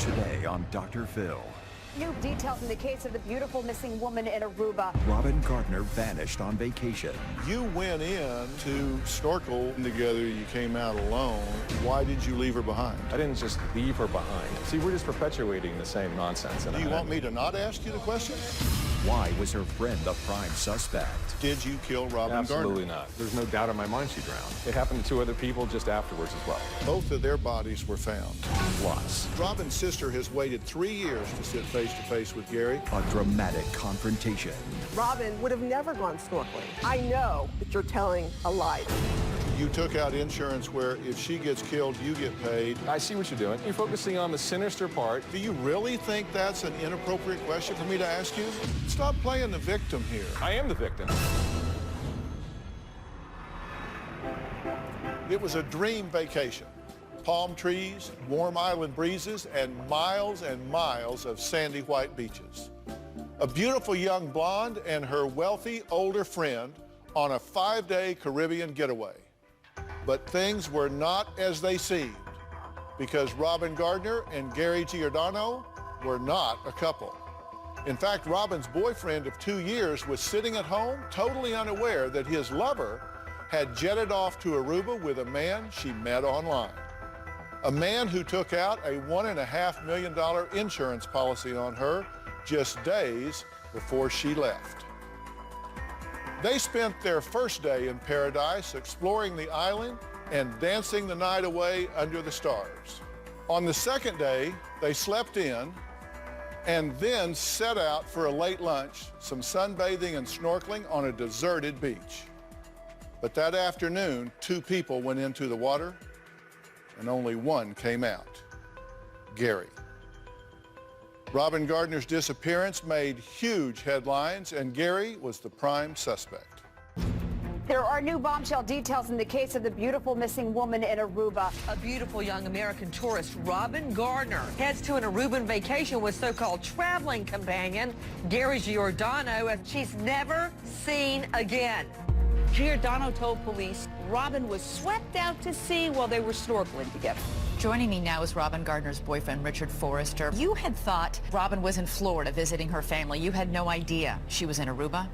Today on Dr. Phil. New details in the case of the beautiful missing woman in Aruba. Robin Gardner vanished on vacation. You went in to snorkel together. You came out alone. Why did you leave her behind? I didn't just leave her behind. See, we're just perpetuating the same nonsense. Do you want me to not ask you the question? Why was her friend the prime suspect? Did you kill Robin Absolutely Gardner? not. There's no doubt in my mind she drowned. It happened to two other people just afterwards as well. Both of their bodies were found. Plus, Robin's sister has waited 3 years to sit face-to-face with Gary. a dramatic confrontation. Robin would have never gone snorkeling. I know that you're telling a lie. You took out insurance where if she gets killed, you get paid. I see what you're doing. You're focusing on the sinister part. Do you really think that's an inappropriate question for me to ask you? Stop playing the victim here. I am the victim. It was a dream vacation. Palm trees, warm island breezes, and miles of sandy white beaches. A beautiful young blonde and her wealthy older friend on a 5-day Caribbean getaway. But things were not as they seemed, because Robin Gardner and Gary Giordano were not a couple. In fact, Robin's boyfriend of 2 years was sitting at home, totally unaware that his lover had jetted off to Aruba with a man she met online. A man who took out a $1.5 million insurance policy on her just days before she left. They spent their first day in paradise exploring the island and dancing the night away under the stars. On the second day, they slept in and then set out for a late lunch, some sunbathing and snorkeling on a deserted beach. But that afternoon, 2 people went into the water and only one came out, Gary. Robin Gardner's disappearance made huge headlines, and Gary was the prime suspect. There are new bombshell details in the case of the beautiful missing woman in Aruba. A beautiful young American tourist, Robin Gardner, heads to an Aruban vacation with so-called traveling companion, Gary Giordano, and she's never seen again. Giordano told police Robin was swept out to sea while they were snorkeling together. Joining me now is Robin Gardner's boyfriend, Richard Forrester. You had thought Robin was in Florida visiting her family. You had no idea she was in Aruba?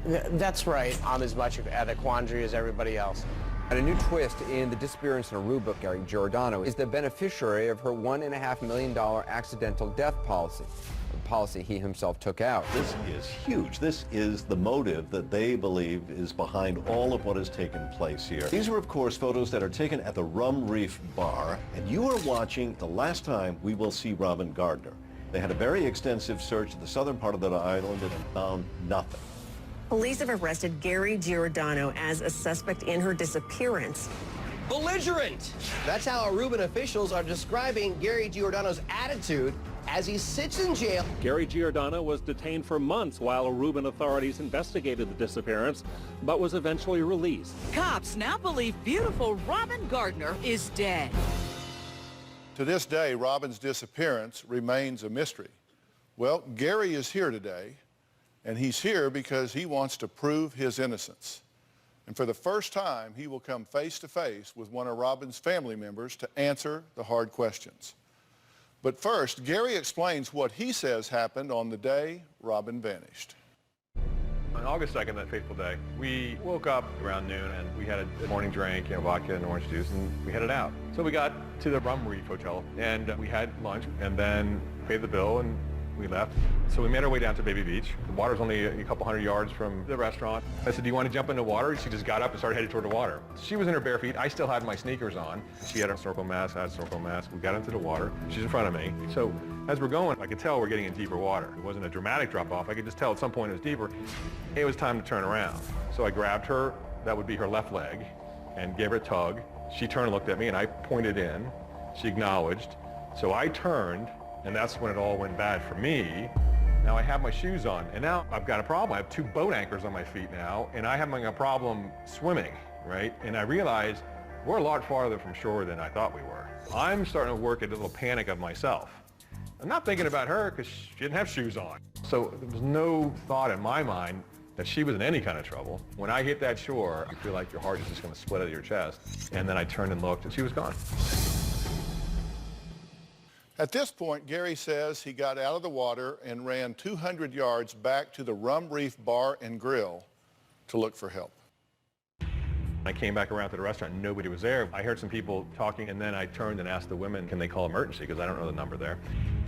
That's right. I'm as much at a quandary as everybody else. And a new twist in the disappearance in Aruba, Gary Giordano is the beneficiary of her $1.5 million accidental death policy, a policy he himself took out. This is huge. This is the motive that they believe is behind all of what has taken place here. These are, of course, photos that are taken at the Rum Reef Bar, and you are watching the last time we will see Robin Gardner. They had a very extensive search of the southern part of the island and found nothing. Police have arrested Gary Giordano as a suspect in her disappearance. Belligerent! That's how Aruban officials are describing Gary Giordano's attitude as he sits in jail. Gary Giordano was detained for months while Aruban authorities investigated the disappearance, but was eventually released. Cops now believe beautiful Robin Gardner is dead. To this day, Robin's disappearance remains a mystery. Well, Gary is here today, and he's here because he wants to prove his innocence. And for the first time, he will come face to face with one of Robin's family members to answer the hard questions. But first, Gary explains what he says happened on the day Robin vanished. On August 2nd, that fateful day, we woke up around noon and we had a morning drink, vodka and orange juice, and we headed out. So we got to the Rum Reef Hotel and we had lunch and then paid the bill and we left. So we made our way down to Baby Beach. The water's only a couple hundred yards from the restaurant. I said, do you want to jump in the water? She just got up and started heading toward the water. She was in her bare feet. I still had my sneakers on. She had a snorkel mask, I had a snorkel mask. We got into the water. She's in front of me. So as we're going, I could tell we're getting in deeper water. It wasn't a dramatic drop off. I could just tell at some point it was deeper. It was time to turn around. So I grabbed her, that would be her left leg, and gave her a tug. She turned and looked at me and I pointed in. She acknowledged. So I turned, and that's when it all went bad for me. Now I have my shoes on, and now I've got a problem. I have 2 boat anchors on my feet now, and I have a problem swimming, right? And I realized we're a lot farther from shore than I thought we were. I'm starting to work a little panic of myself. I'm not thinking about her because she didn't have shoes on. So there was no thought in my mind that she was in any kind of trouble. When I hit that shore, you feel like your heart is just going to split out of your chest. And then I turned and looked, and she was gone. At this point, Gary says he got out of the water and ran 200 yards back to the Rum Reef Bar and Grill to look for help. I came back around to the restaurant, nobody was there. I heard some people talking, and then I turned and asked the women, can they call emergency, because I don't know the number there.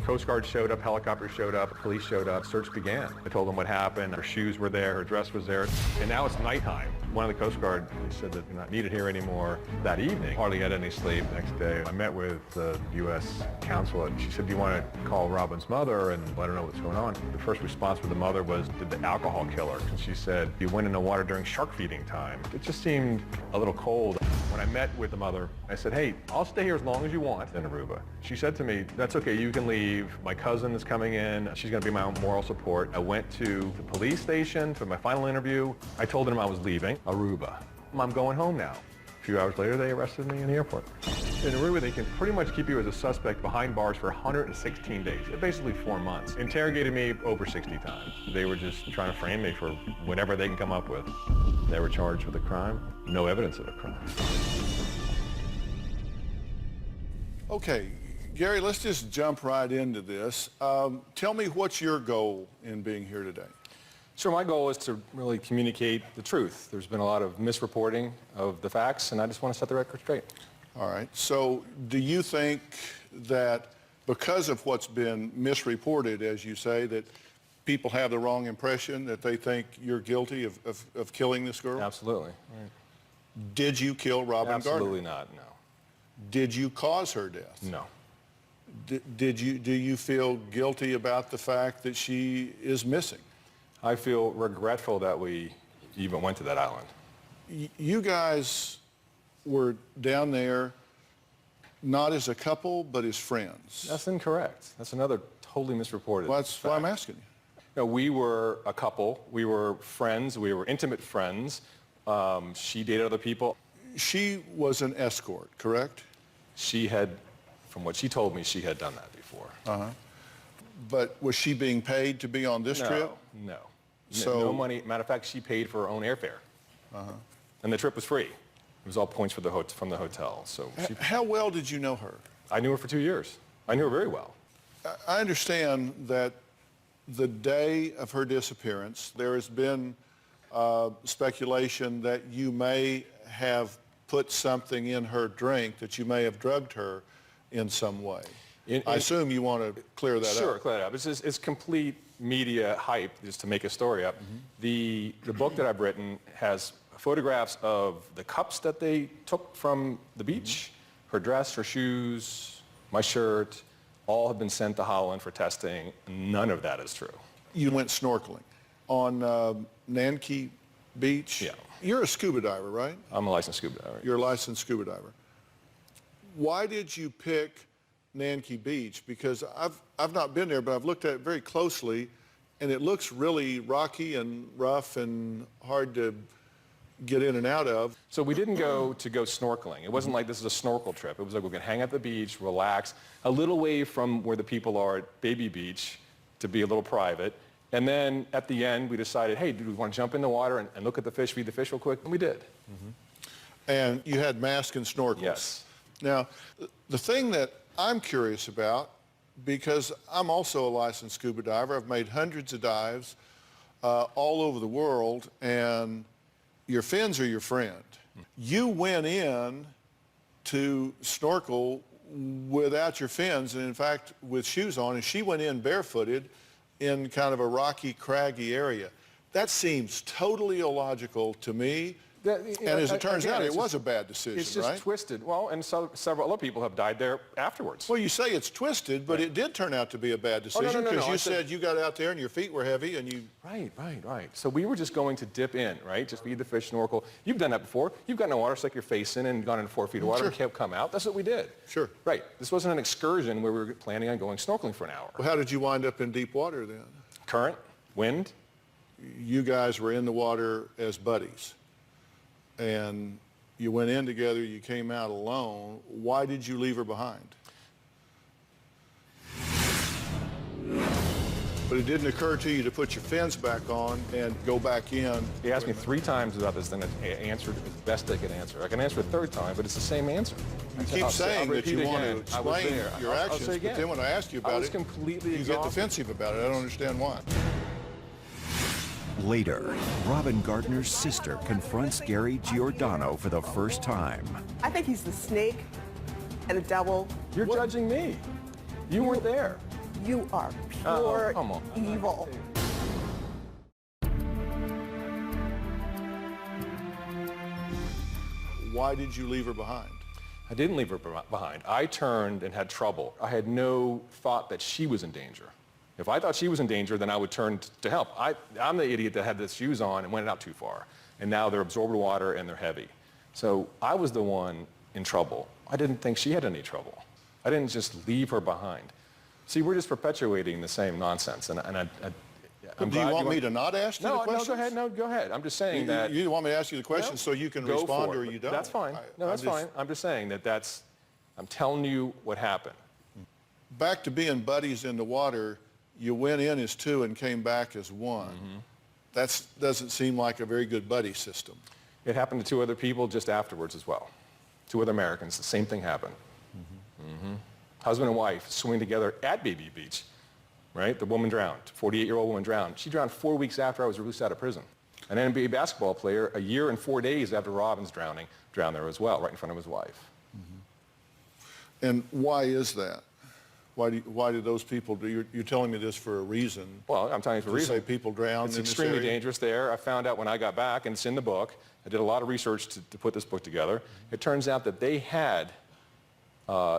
Coast Guard showed up, helicopters showed up, police showed up, search began. I told them what happened, her shoes were there, her dress was there, and now it's nighttime. One of the Coast Guard, they said that they're not needed here anymore that evening. Hardly had any sleep. Next day, I met with the U.S. consulate, and she said, do you want to call Robin's mother and let her know what's going on? The first response from the mother was, did the alcohol kill her? And she said, you went in the water during shark feeding time. It just seemed a little cold. When I met with the mother, I said, hey, I'll stay here as long as you want in Aruba. She said to me, that's okay, you can leave. My cousin is coming in. She's going to be my moral support. I went to the police station for my final interview. I told them I was leaving Aruba. I'm going home now. A few hours later, they arrested me in the airport. In Aruba, they can pretty much keep you as a suspect behind bars for 116 days, basically 4 months. Interrogated me over 60 times. They were just trying to frame me for whatever they can come up with. They were charged with a crime, no evidence of a crime. Okay, Gary, let's just jump right into this. Tell me, what's your goal in being here today? Sure, my goal is to really communicate the truth. There's been a lot of misreporting of the facts, and I just want to set the record straight. All right. So do you think that because of what's been misreported, as you say, that people have the wrong impression, that they think you're guilty of killing this girl? Absolutely. Right. Did you kill Robin Gardner? Absolutely not, no. Did you cause her death? No. Do you feel guilty about the fact that she is missing? I feel regretful that we even went to that island. You guys were down there not as a couple, but as friends. That's incorrect. That's another totally misreported Well, that's why I'm asking you. No, we were a couple. We were friends. We were intimate friends. She dated other people. She was an escort, correct? She had, from what she told me, she had done that before. Uh-huh. But was she being paid to be on this trip? No. So, no money. Matter of fact, she paid for her own airfare. Uh-huh. And the trip was free. It was all points for from the hotel. So how well did you know her? I knew her for 2 years. I knew her very well. I understand that the day of her disappearance, there has been speculation that you may have put something in her drink, that you may have drugged her in some way. I assume you want to clear that up. Sure, clear that up. It's complete media hype just to make a story up. Mm-hmm. The book that I've written has photographs of the cups that they took from the beach, her dress, her shoes, my shirt, all have been sent to Holland for testing. None of that is true. You went snorkeling on Nanki Beach? Yeah. You're a scuba diver, right? I'm a licensed scuba diver. You're a licensed scuba diver. Why did you pick Nanki Beach? Because I've not been there, but I've looked at it very closely, and it looks really rocky and rough and hard to get in and out of. So we didn't go snorkeling. It wasn't like this is a snorkel trip. It was like we're going to hang at the beach, relax, a little away from where the people are at Baby Beach to be a little private. And then at the end, we decided, hey, do we want to jump in the water and look at the fish, feed the fish real quick? And we did. Mm-hmm. And you had mask and snorkels. Yes. Now, the thing that I'm curious about, because I'm also a licensed scuba diver, I've made hundreds of dives all over the world, and your fins are your friend. You went in to snorkel without your fins, and in fact with shoes on, and she went in barefooted in kind of a rocky, craggy area. That seems totally illogical to me. And as it turns out, it was a bad decision, right? It's just twisted. Well, and several other people have died there afterwards. Well, you say it's twisted, but it did turn out to be a bad decision because you said you got out there and your feet were heavy and you... Right. So we were just going to dip in, right? Just feed the fish, snorkel. You've done that before. You've gotten in the water, stuck your face in and gone into 4 feet of water and kept come out. That's what we did. Sure. Right. This wasn't an excursion where we were planning on going snorkeling for an hour. Well, how did you wind up in deep water then? Current, wind. You guys were in the water as buddies. And you went in together, you came out alone. Why did you leave her behind? But it didn't occur to you to put your fins back on and go back in. He asked me 3 times about this, then I answered as best I could answer. I can answer a 3rd time, but it's the same answer. You keep saying that you want to explain your I'll actions, say but then when I ask you about it, completely you get exhausted. defensive about it. I don't understand why. Later, Robin Gardner's sister confronts Gary Giordano for the first time. I think he's the snake and the devil. You're judging me. You weren't there. You are pure come on. evil. Why did you leave her behind? I didn't leave her behind. I turned and had trouble. I had no thought that she was in danger. If I thought she was in danger, then I would turn to help. I'm the idiot that had the shoes on and went out too far. And now they're absorbed water and they're heavy. So I was the one in trouble. I didn't think she had any trouble. I didn't just leave her behind. See, we're just perpetuating the same nonsense. Do you want me to not ask you the questions? No, go ahead. No, go ahead. I'm just saying that... You want me to ask you the questions so you can respond or you don't? That's fine. That's fine. I'm just saying I'm telling you what happened. Back to being buddies in the water, you went in as 2 and came back as 1. That doesn't seem like a very good buddy system. It happened to 2 other people just afterwards as well. 2 other Americans. The same thing happened. Husband and wife swimming together at Baby Beach, right? The woman drowned. 48-year-old woman drowned. She drowned 4 weeks after I was released out of prison. An NBA basketball player, a year and 4 days after Robin's drowning, drowned there as well, right in front of his wife. And why is that? Why do those people do? You're telling me this for a reason. Well, I'm telling you for a reason. Say people drown It's in this extremely area? dangerous there. I found out when I got back, and it's in the book. I did a lot of research to put this book together. It turns out that they had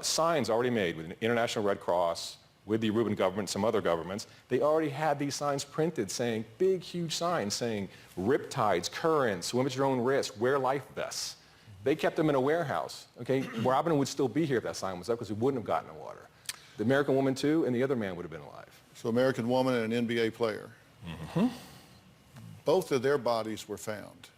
signs already made with the International Red Cross, with the Aruban government, some other governments. They already had these signs printed saying, big, huge signs saying, riptides, currents, swim at your own risk, wear life vests. They kept them in a warehouse, okay? Robin would still be here if that sign was up because he wouldn't have gotten in the water. The American woman too, and the other man would have been alive. So American woman and an NBA player. Both of their bodies were found,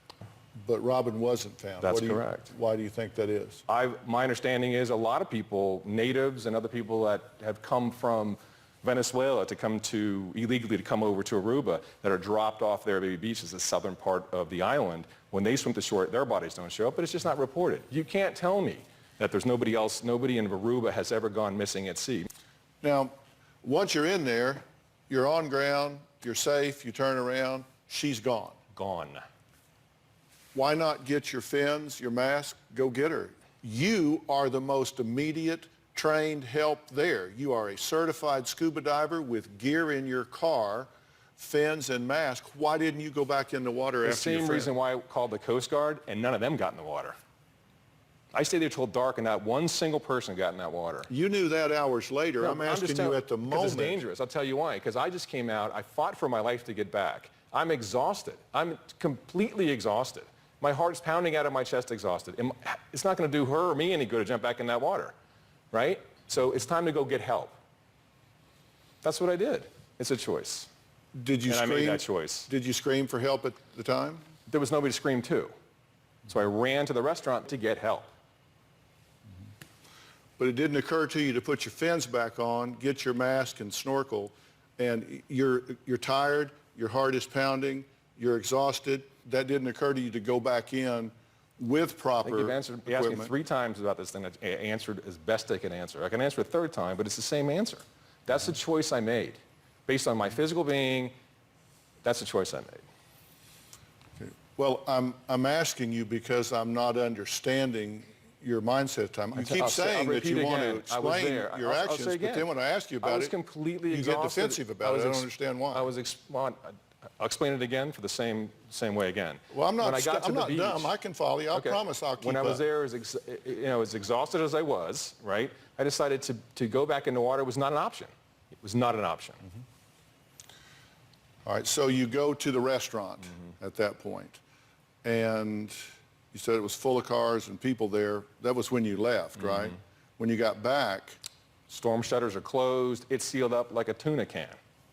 but Robin wasn't found. That's correct. Why do you think that is? My understanding is a lot of people, natives and other people that have come from Venezuela to come to, illegally to come over to Aruba, that are dropped off there at Baby Beach, is the southern part of the island. When they swim to shore, their bodies don't show up, but it's just not reported. You can't tell me that there's nobody else, nobody in Aruba has ever gone missing at sea. Now, once you're in there, you're on ground, you're safe, you turn around, she's gone. Gone. Why not get your fins, your mask, go get her? You are the most immediate trained help there. You are a certified scuba diver with gear in your car, fins and mask. Why didn't you go back in the water after your The same friend? reason why I called the Coast Guard, and none of them got in the water. I stayed there till dark, and not one single person got in that water. You knew that hours later. No, I'm asking you at the moment. It's dangerous. I'll tell you why. Because I just came out. I fought for my life to get back. I'm exhausted. I'm completely exhausted. My heart's pounding out of my chest exhausted. And it's not going to do her or me any good to jump back in that water, right? So it's time to go get help. That's what I did. It's a choice. Did you and scream? I made that choice. Did you scream for help at the time? There was nobody to scream to. So I ran to the restaurant to get help. But it didn't occur to you to put your fins back on, get your mask and snorkel, and you're tired, your heart is pounding, you're exhausted. That didn't occur to you to go back in with proper equipment. You asked me 3 times about this thing. I answered as best I could answer. I can answer a 3rd time, but it's the same answer. That's the choice I made. Based on my physical being, that's the choice I made. Okay. Well, I'm asking you because I'm not understanding your mindset at the time. You keep saying that you want to explain your actions, but then when I ask you about it, you get defensive about it. I don't understand why. I'll explain it again for the same way again. Well, I'm not dumb. I can follow you. I promise I'll keep up. When I was there, as exhausted as I was, right, I decided to go back in the water. It was not an option. It was not an option. All right, so you go to the restaurant at that point, and you said it was full of cars and people there. That was when you left, right? When you got back. Storm shutters are closed. It's sealed up like a tuna can.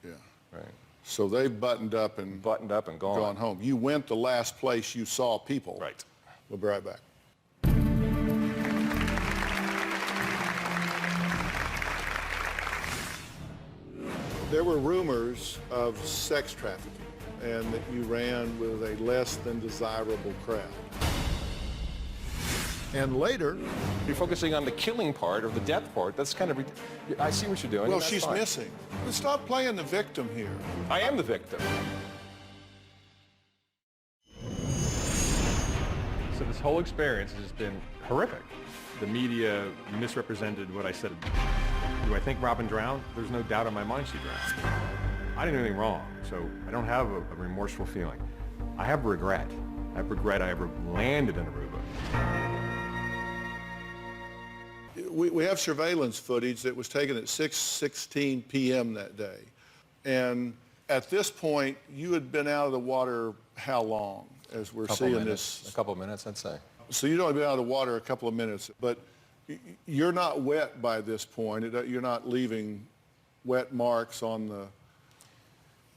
Yeah. Right. So they've buttoned up and gone home. You went the last place you saw people. Right. We'll be right back. There were rumors of sex trafficking and that you ran with a less than desirable crowd. And later... You're focusing on the killing part or the death part. That's kind of... I see what you're doing. Well, she's missing. Stop playing the victim here. I am the victim. So this whole experience has been horrific. The media misrepresented what I said. Do I think Robin drowned? There's no doubt in my mind she drowned. I didn't do anything wrong, so I don't have a remorseful feeling. I have regret. I have regret I ever landed in Aruba. We have surveillance footage that was taken at 6:16 p.m. that day. And at this point, you had been out of the water how long, as we're seeing this? A couple of minutes, I'd say. So you'd only been out of the water a couple of minutes, but you're not wet by this point. You're not leaving wet marks on the...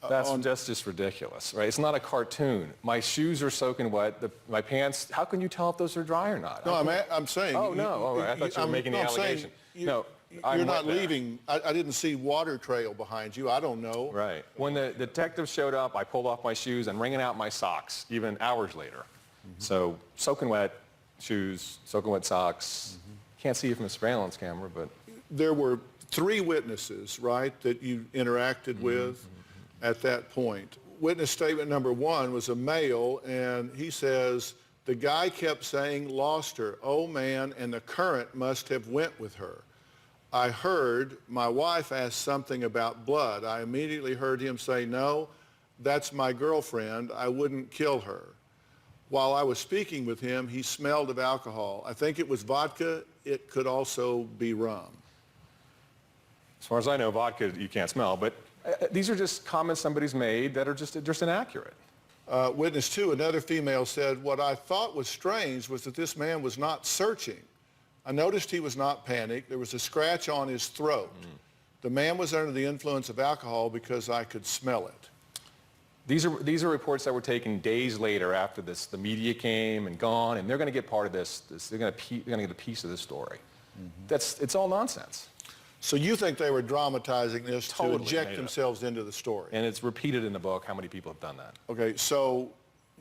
That's just ridiculous, right? It's not a cartoon. My shoes are soaking wet. My pants, how can you tell if those are dry or not? No, I'm saying... Oh, no. All right. I thought you were making the allegation. No, you're not leaving. I didn't see water trail behind you. I don't know. Right. When the detective showed up, I pulled off my shoes and wringing out my socks, even hours later. So soaking wet shoes, soaking wet socks. Can't see it from a surveillance camera, but... There were 3 witnesses, right, that you interacted with at that point. Witness statement number 1 was a male, and he says, the guy kept saying, lost her, oh man, and the current must have went with her. I heard my wife ask something about blood. I immediately heard him say, no, that's my girlfriend. I wouldn't kill her. While I was speaking with him, he smelled of alcohol. I think it was vodka. It could also be rum. As far as I know, vodka you can't smell, but these are just comments somebody's made that are just inaccurate. Witness 2, another female said, what I thought was strange was that this man was not searching. I noticed he was not panicked. There was a scratch on his throat. The man was under the influence of alcohol because I could smell it. These are reports that were taken days later after this. The media came and gone, and they're going to get part of this. They're going to get a piece of this story. It's all nonsense. So you think they were dramatizing this to inject themselves into the story? And it's repeated in the book how many people have done that. Okay, so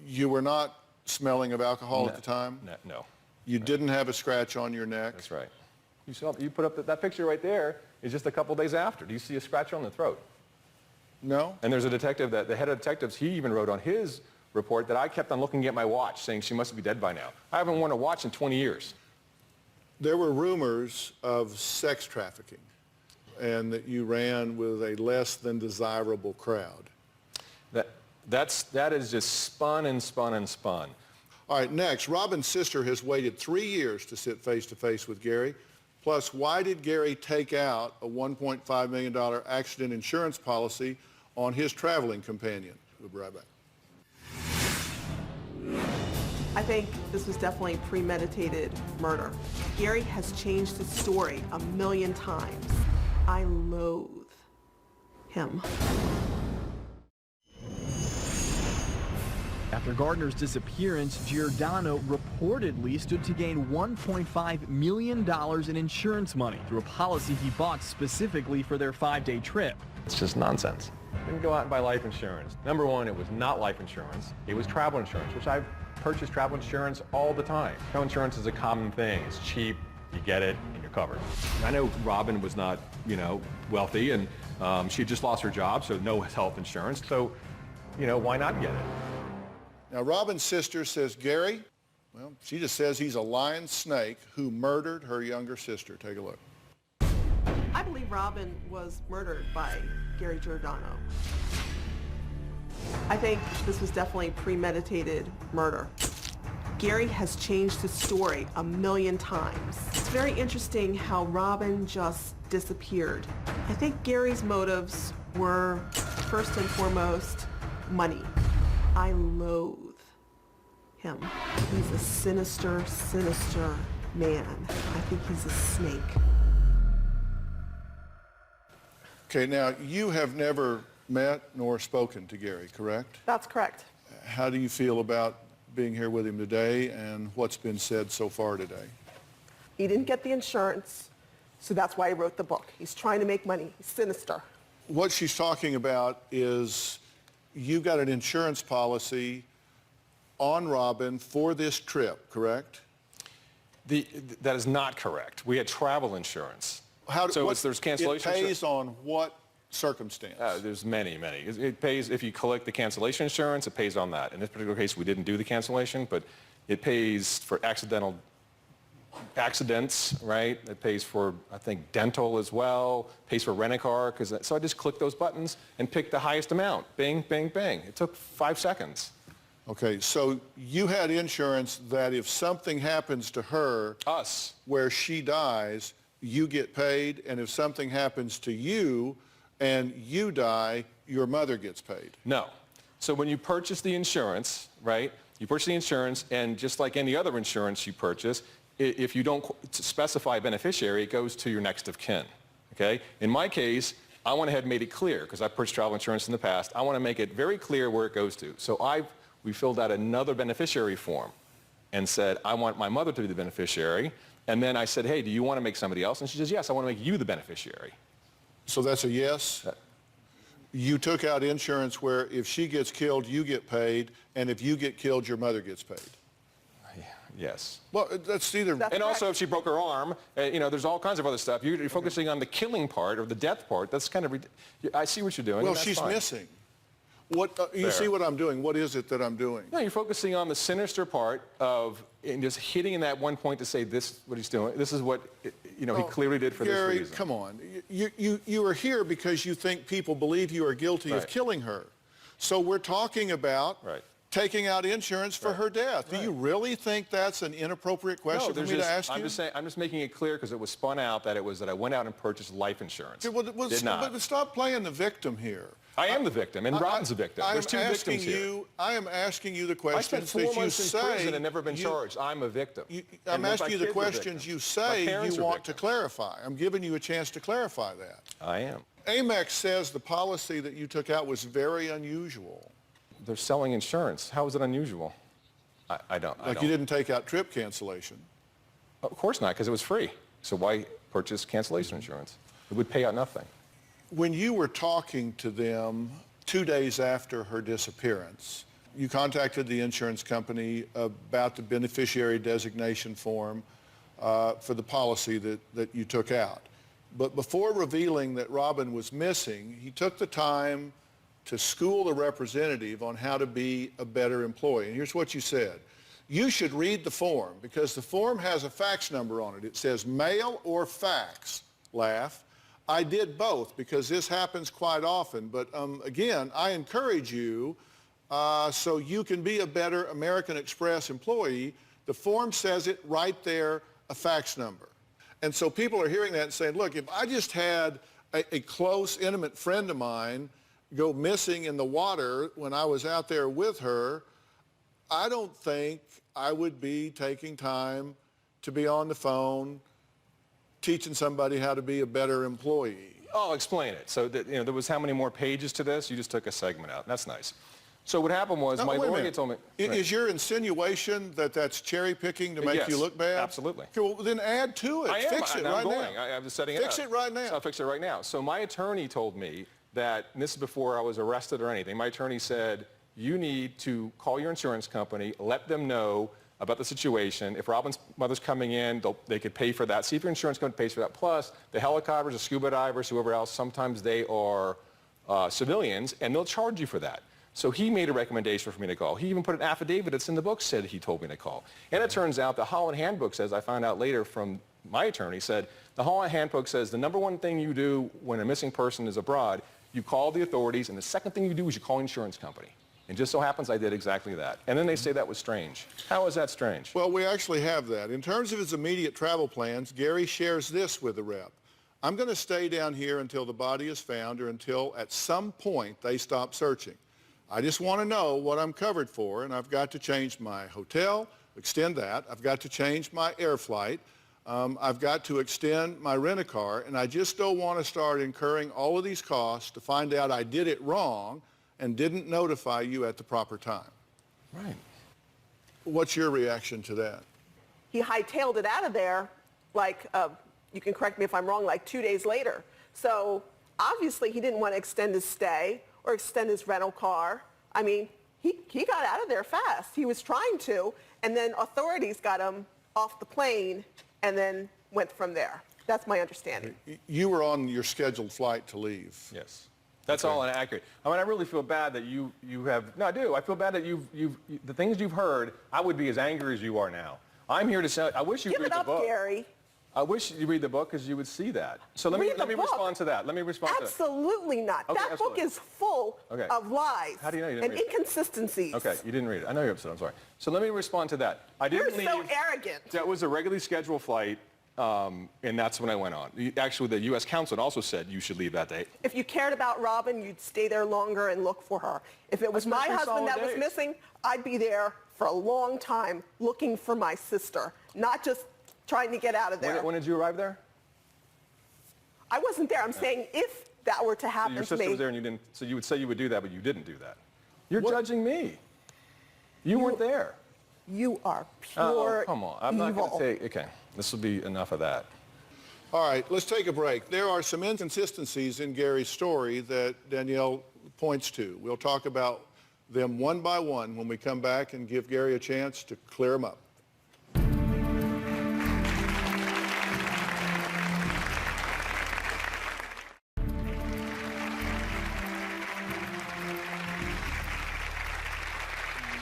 you were not smelling of alcohol at the time? No. You didn't have a scratch on your neck? That's right. You put up that picture right there is just a couple days after. Do you see a scratch on the throat? No. And there's a detective, the head of detectives, he even wrote on his report that I kept on looking at my watch saying she must be dead by now. I haven't worn a watch in 20 years. There were rumors of sex trafficking and that you ran with a less than desirable crowd. That is just spun and spun and spun. All right, next, Robin's sister has waited 3 years to sit face-to-face with Gary. Plus, why did Gary take out a $1.5 million accident insurance policy on his traveling companion? We'll be right back. I think this was definitely premeditated murder. Gary has changed his story a million times. I loathe him. After Gardner's disappearance, Giordano reportedly stood to gain $1.5 million in insurance money through a policy he bought specifically for their 5-day trip. It's just nonsense. Didn't go out and buy life insurance. Number one, it was not life insurance. It was travel insurance, which I've purchased travel insurance all the time. Travel insurance is a common thing. It's cheap, you get it, and you're covered. I know Robin was not, wealthy, and she just lost her job, so no health insurance. So, why not get it? Now, Robin's sister says, Gary, well, she just says he's a lying snake who murdered her younger sister. Take a look. I believe Robin was murdered by Gary Giordano. I think this was definitely premeditated murder. Gary has changed his story a million times. It's very interesting how Robin just disappeared. I think Gary's motives were, first and foremost, money. I loathe him. He's a sinister, sinister man. I think he's a snake. Okay, now, you have never met nor spoken to Gary, correct? That's correct. How do you feel about being here with him today and what's been said so far today? He didn't get the insurance, so that's why he wrote the book. He's trying to make money. He's sinister. What she's talking about is you got an insurance policy on Robin for this trip, correct? That is not correct. We had travel insurance. There's cancellation. It pays on what circumstance? There's many. It pays if you collect the cancellation insurance. It pays on that. In this particular case, we didn't do the cancellation, but it pays for accidents, right? It pays for, I think, dental as well. Pays for rent-a-car. So I just clicked those buttons and picked the highest amount. Bing, bing, bing. It took 5 seconds. Okay, so you had insurance that if something happens to her, where she dies, you get paid, and if something happens to you and you die, your mother gets paid. No. So when you purchase the insurance, right, you purchase the insurance, and just like any other insurance you purchase, if you don't specify a beneficiary, it goes to your next of kin, okay? In my case, I went ahead and made it clear, because I've purchased travel insurance in the past. I want to make it very clear where it goes to. So we filled out another beneficiary form and said, I want my mother to be the beneficiary. And then I said, hey, do you want to make somebody else? And she says, yes, I want to make you the beneficiary. So that's a yes? You took out insurance where if she gets killed, you get paid, and if you get killed, your mother gets paid? Yes. Well, that's either... And also, if she broke her arm, there's all kinds of other stuff. You're focusing on the killing part or the death part. That's kind of... I see what you're doing. Well, she's missing. You see what I'm doing. What is it that I'm doing? No, you're focusing on the sinister part of just hitting in that one point to say what he's doing. This is what he clearly did for Gary, this reason. come on. You are here because you think people believe you are guilty of killing her. So we're talking about taking out insurance for her death. Do you really think that's an inappropriate question for me to ask you? I'm just making it clear because it was spun out that I went out and purchased life insurance. Did not. But stop playing the victim here. I am the victim, and Robin's the victim. There's two victims here. I am asking you the questions that you say. I spent 4 months in prison and never been charged. I'm a victim. I'm asking you the questions you say you want to clarify. I'm giving you a chance to clarify that. I am. Amex says the policy that you took out was very unusual. They're selling insurance. How is it unusual? I don't. You didn't take out trip cancellation. Of course not, because it was free. So why purchase cancellation insurance? It would pay out nothing. When you were talking to them 2 days after her disappearance, you contacted the insurance company about the beneficiary designation form for the policy that you took out. But before revealing that Robin was missing, he took the time to school the representative on how to be a better employee. And here's what you said. You should read the form because the form has a fax number on it. It says mail or fax. Laugh. I did both because this happens quite often. But again, I encourage you so you can be a better American Express employee. The form says it right there, a fax number. And so people are hearing that and saying, look, if I just had a close, intimate friend of mine go missing in the water when I was out there with her, I don't think I would be taking time to be on the phone teaching somebody how to be a better employee. I'll explain it. So there was how many more pages to this? You just took a segment out. That's nice. So what happened was my lawyer told me... Is your insinuation that that's cherry picking to make you look bad? Absolutely. Okay, well, then add to it. Fix it right now. I'm just setting it up. Fix it right now. I'll fix it right now. So my attorney told me that, and this is before I was arrested or anything, my attorney said, you need to call your insurance company, let them know about the situation. If Robin's mother's coming in, they could pay for that. See if your insurance company pays for that. Plus, the helicopters, the scuba divers, whoever else, sometimes they are civilians, and they'll charge you for that. So he made a recommendation for me to call. He even put an affidavit that's in the book said he told me to call. And it turns out the Holland Handbook says, I found out later from my attorney, said the Holland Handbook says the number one thing you do when a missing person is abroad, you call the authorities, and the second thing you do is you call an insurance company. And just so happens I did exactly that. And then they say that was strange. How is that strange? Well, we actually have that. In terms of his immediate travel plans, Gary shares this with the rep. I'm going to stay down here until the body is found or until at some point they stop searching. I just want to know what I'm covered for, and I've got to change my hotel, extend that. I've got to change my air flight. I've got to extend my rent-a-car, and I just don't want to start incurring all of these costs to find out I did it wrong and didn't notify you at the proper time. Right. What's your reaction to that? He hightailed it out of there, like, you can correct me if I'm wrong, like 2 days later. So Obviously, he didn't want to extend his stay or extend his rental car. I mean, he got out of there fast. He was trying to, and then authorities got him off the plane and then went from there. That's my understanding. You were on your scheduled flight to leave. Yes. That's all inaccurate. I mean, I really feel bad that you have, no, I do. I feel bad that the things you've heard, I would be as angry as you are now. I'm here to say, I wish you'd read the book. Give it up, Gary. I wish you read the book because you would see that. So let me respond to that. Let me respond to that. Absolutely not. Okay, that book is full of lies How do you know you didn't and read it? inconsistencies. Okay, you didn't read it. I know you're upset. I'm sorry. So let me respond to that. I didn't leave. You're so arrogant. That was a regularly scheduled flight, and that's when I went on. Actually, the U.S. Consulate also said you should leave that day. If you cared about Robin, you'd stay there longer and look for her. If it was my husband that was missing, I'd be there for a long time looking for my sister, not just trying to get out of there. When did you arrive there? I wasn't there. I'm saying if that were to happen Your to me. sister was there and you didn't, so you would say you would do that, but you didn't do that. You're judging me. You weren't there. You are pure come on. I'm not going to say, okay, this will be enough of that. All right, let's take a break. There are some inconsistencies in Gary's story that Danielle points to. We'll talk about them one by one when we come back and give Gary a chance to clear them up.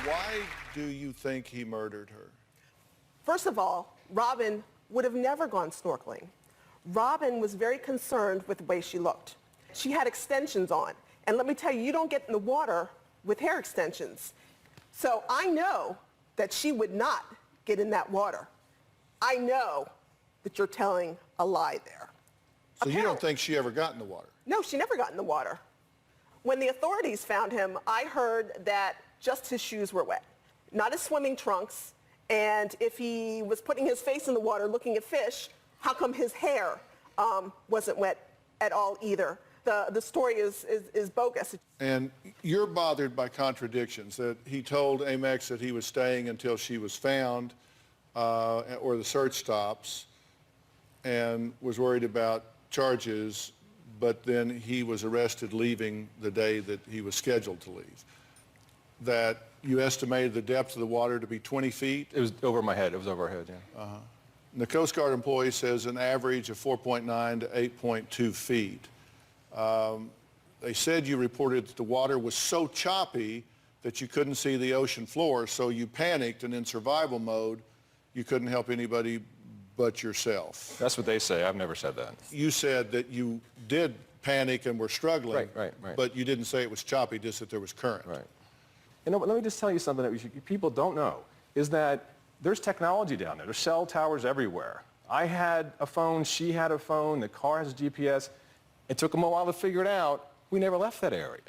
Why do you think he murdered her? First of all, Robin would have never gone snorkeling. Robin was very concerned with the way she looked. She had extensions on. And let me tell you, you don't get in the water with hair extensions. So I know that she would not get in that water. I know that you're telling a lie there. So you don't think she ever got in the water? No, she never got in the water. When the authorities found him, I heard that just his shoes were wet, not his swimming trunks. And if he was putting his face in the water looking at fish, how come his hair wasn't wet at all either? The story is bogus. And you're bothered by contradictions, that he told Amex that he was staying until she was found or the search stops, and was worried about charges, but then he was arrested leaving the day that he was scheduled to leave. That you estimated the depth of the water to be 20 feet? It was over my head. It was over our head, yeah. The Coast Guard employee says an average of 4.9 to 8.2 feet. They said you reported that the water was so choppy that you couldn't see the ocean floor, so you panicked, and in survival mode, you couldn't help anybody but yourself. That's what they say. I've never said that. You said that you did panic and were struggling, right. but you didn't say it was choppy, just that there was current. Right. You know, but let me just tell you something that people don't know, is that there's technology down there. There's cell towers everywhere. I had a phone, she had a phone, the car has a GPS. It took them a while to figure it out. We never left that area.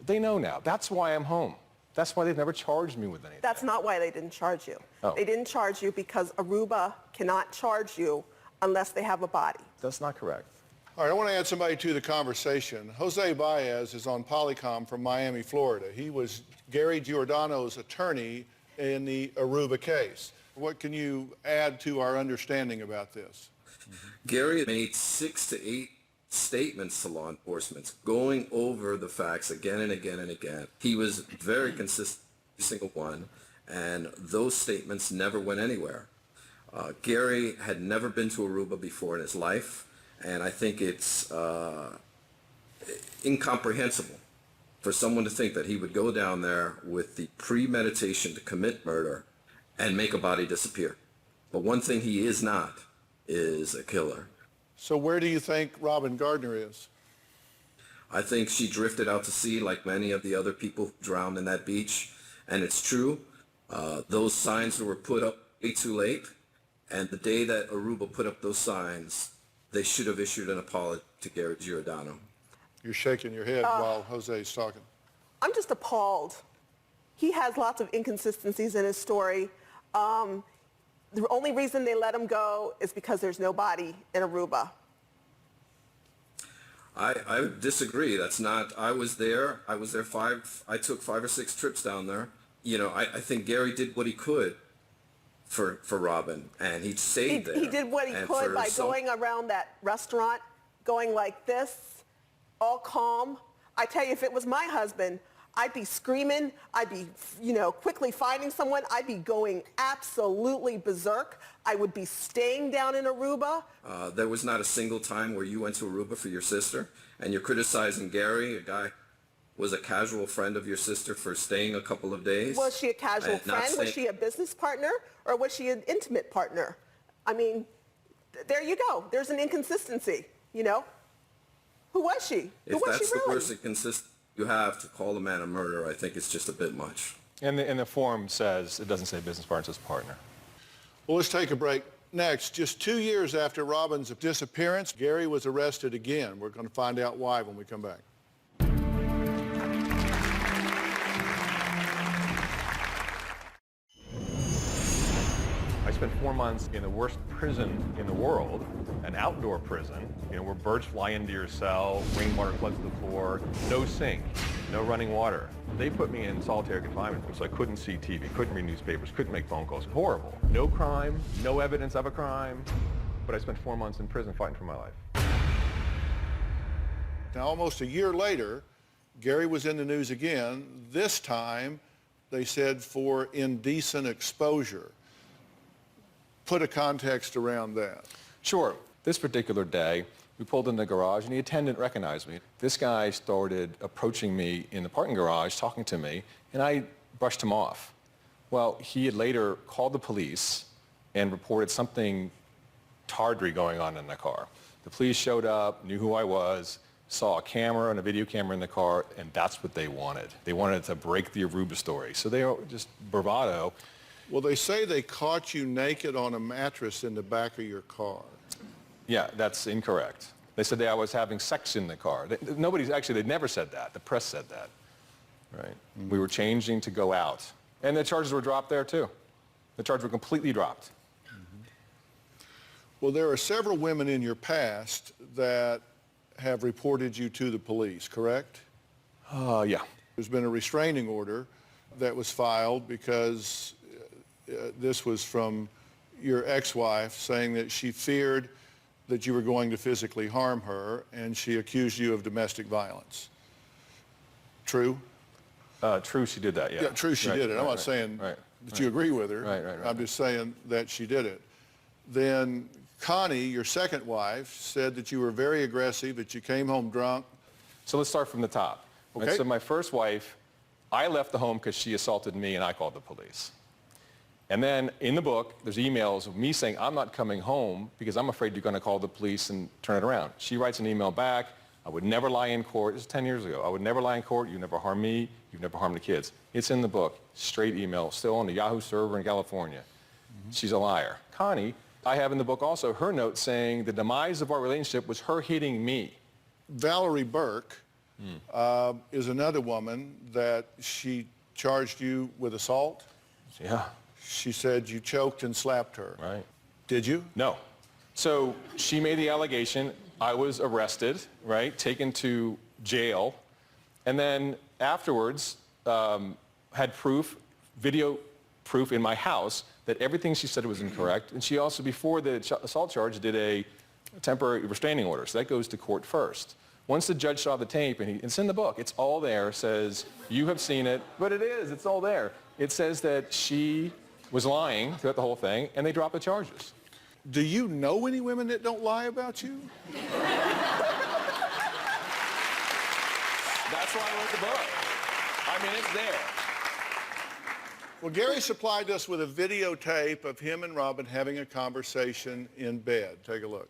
They know now. That's why I'm home. That's why they've never charged me with anything. That's not why they didn't charge you. Oh. They didn't charge you because Aruba cannot charge you unless they have a body. That's not correct. All right, I want to add somebody to the conversation. Jose Baez is on Polycom from Miami, Florida. He was Gary Giordano's attorney in the Aruba case. What can you add to our understanding about this? Gary made 6 to 8 statements to law enforcement, going over the facts again and again and again. He was very consistent, every single one, and those statements never went anywhere. Gary had never been to Aruba before in his life, and I think it's incomprehensible for someone to think that he would go down there with the premeditation to commit murder and make a body disappear. But one thing he is not is a killer. So where do you think Robin Gardner is? I think she drifted out to sea like many of the other people who drowned in that beach. And it's true, those signs were put up way too late. And the day that Aruba put up those signs, they should have issued an apology to Gary Giordano. You're shaking your head while Jose's talking. I'm just appalled. He has lots of inconsistencies in his story. The only reason they let him go is because there's no body in Aruba. I disagree. That's not, I was there I took 5 or 6 trips down there. You know, I think Gary did what he could for Robin, and he stayed there. He did what he could by going around that restaurant going like this, all calm. I tell you, if it was my husband, I'd be screaming. I'd be, quickly finding someone. I'd be going absolutely berserk. I would be staying down in Aruba. There was not a single time where you went to Aruba for your sister, and you're criticizing Gary, a guy who was a casual friend of your sister, for staying a couple of days. Was she a casual friend? Was she a business partner? Or was she an intimate partner? I mean, there you go. There's an inconsistency, Who was she? If Who was that's she really? the worst inconsistency you have to call a man a murderer, I think it's just a bit much. And the form says, it doesn't say business partner, it says partner. Well, let's take a break. Next, just 2 years after Robin's disappearance, Gary was arrested again. We're going to find out why when we come back. I spent 4 months in the worst prison in the world, an outdoor prison, where birds fly into your cell, rainwater floods the floor, no sink, no running water. They put me in solitary confinement, so I couldn't see TV, couldn't read newspapers, couldn't make phone calls. Horrible. No crime, no evidence of a crime, but I spent 4 months in prison fighting for my life. Now, almost a year later, Gary was in the news again. This time, they said for indecent exposure. Put a context around that. Sure. This particular day, we pulled in the garage, and the attendant recognized me. This guy started approaching me in the parking garage, talking to me, and I brushed him off. Well, he had later called the police and reported something tawdry going on in the car. The police showed up, knew who I was, saw a camera and a video camera in the car, and that's what they wanted. They wanted to break the Aruba story. So they were just bravado. Well, they say they caught you naked on a mattress in the back of your car. Yeah, that's incorrect. They said that I was having sex in the car. They never said that. The press said that, right? Mm-hmm. We were changing to go out. And the charges were dropped there, too. The charges were completely dropped. Mm-hmm. Well, there are several women in your past that have reported you to the police, correct? Yeah. There's been a restraining order that was filed because this was from your ex-wife saying that she feared that you were going to physically harm her, and she accused you of domestic violence. True? True, she did that, yeah. Yeah, true, she did it. I'm not saying that you agree with her. Right. I'm just saying that she did it. Then Connie, your second wife, said that you were very aggressive, that you came home drunk. So let's start from the top. Okay. Right, so my first wife, I left the home because she assaulted me, and I called the police. And then in the book, there's emails of me saying, I'm not coming home because I'm afraid you're going to call the police and turn it around. She writes an email back, I would never lie in court. This is 10 years ago. I would never lie in court. You never harm me. You've never harmed the kids. It's in the book. Straight email, still on the Yahoo server in California. Mm-hmm. She's a liar. Connie, I have in the book also her note saying the demise of our relationship was her hitting me. Valerie Burke is another woman that she charged you with assault. Yeah. She said you choked and slapped her. Right. Did you? No. So she made the allegation. I was arrested, right, taken to jail, and then afterwards had proof, video proof in my house that everything she said was incorrect. And she also, before the assault charge, did a temporary restraining order. So that goes to court first. Once the judge saw the tape, and it's in the book, it's all there, says, you have seen it, but it is, it's all there. It says that she was lying throughout the whole thing, and they dropped the charges. Do you know any women that don't lie about you? That's why I wrote the book. I mean, it's there. Well, Gary supplied us with a videotape of him and Robin having a conversation in bed. Take a look.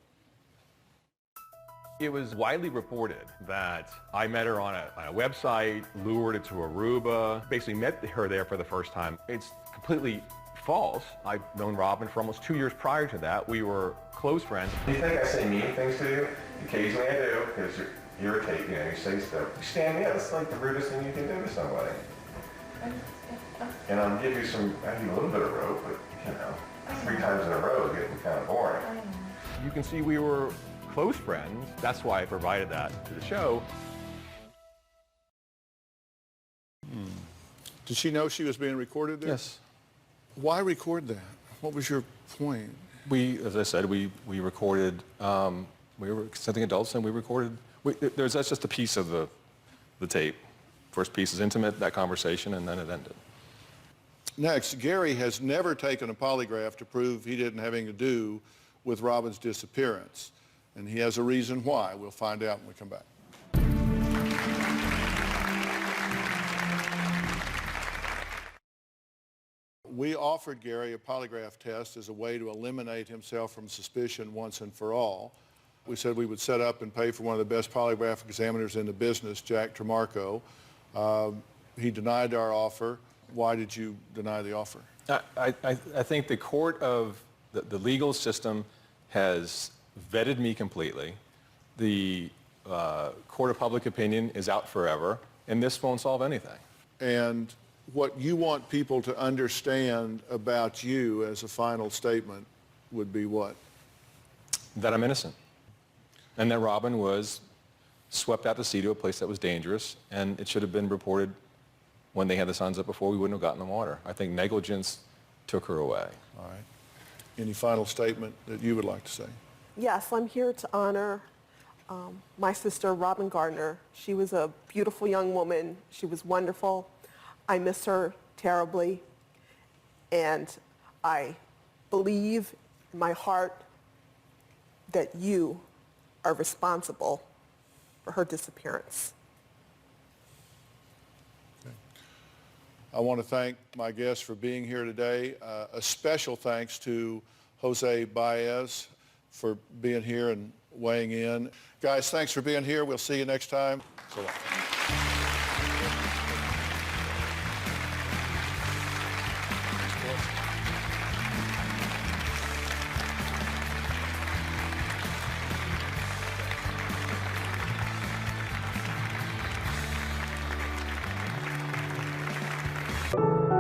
It was widely reported that I met her on a website, lured her to Aruba, basically met her there for the first time. It's completely false. I've known Robin for almost 2 years prior to that. We were close friends. Do you think I say mean things to you? Occasionally I do, because you're irritating, you say stuff. You stand me up. It's like the rudest thing you can do to somebody. And I'll give you a little bit of rope, but, 3 times in a row is getting kind of boring. You can see we were close friends. That's why I provided that to the show. Did she know she was being recorded there? Yes. Why record that? What was your point? As I said, we recorded We were consenting adults, and we recorded. That's just a piece of the tape. First piece is intimate, that conversation, and then it ended. Next, Gary has never taken a polygraph to prove he didn't have anything to do with Robin's disappearance. And he has a reason why. We'll find out when we come back. We offered Gary a polygraph test as a way to eliminate himself from suspicion once and for all. We said we would set up and pay for one of the best polygraph examiners in the business, Jack Tremarco. He denied our offer. Why did you deny the offer? I think the court of the legal system has vetted me completely. The court of public opinion is out forever, and this won't solve anything. And what you want people to understand about you as a final statement would be what? That I'm innocent. And that Robin was swept out to sea to a place that was dangerous, and it should have been reported when they had the suns up before we wouldn't have gotten in the water. I think negligence took her away. All right. Any final statement that you would like to say? Yes, I'm here to honor my sister, Robin Gardner. She was a beautiful young woman. She was wonderful. I miss her terribly, and I believe in my heart that you are responsible for her disappearance. Okay. I want to thank my guests for being here today. A special thanks to Jose Baez for being here and weighing in. Guys, thanks for being here. We'll see you next time. So long. Thank you.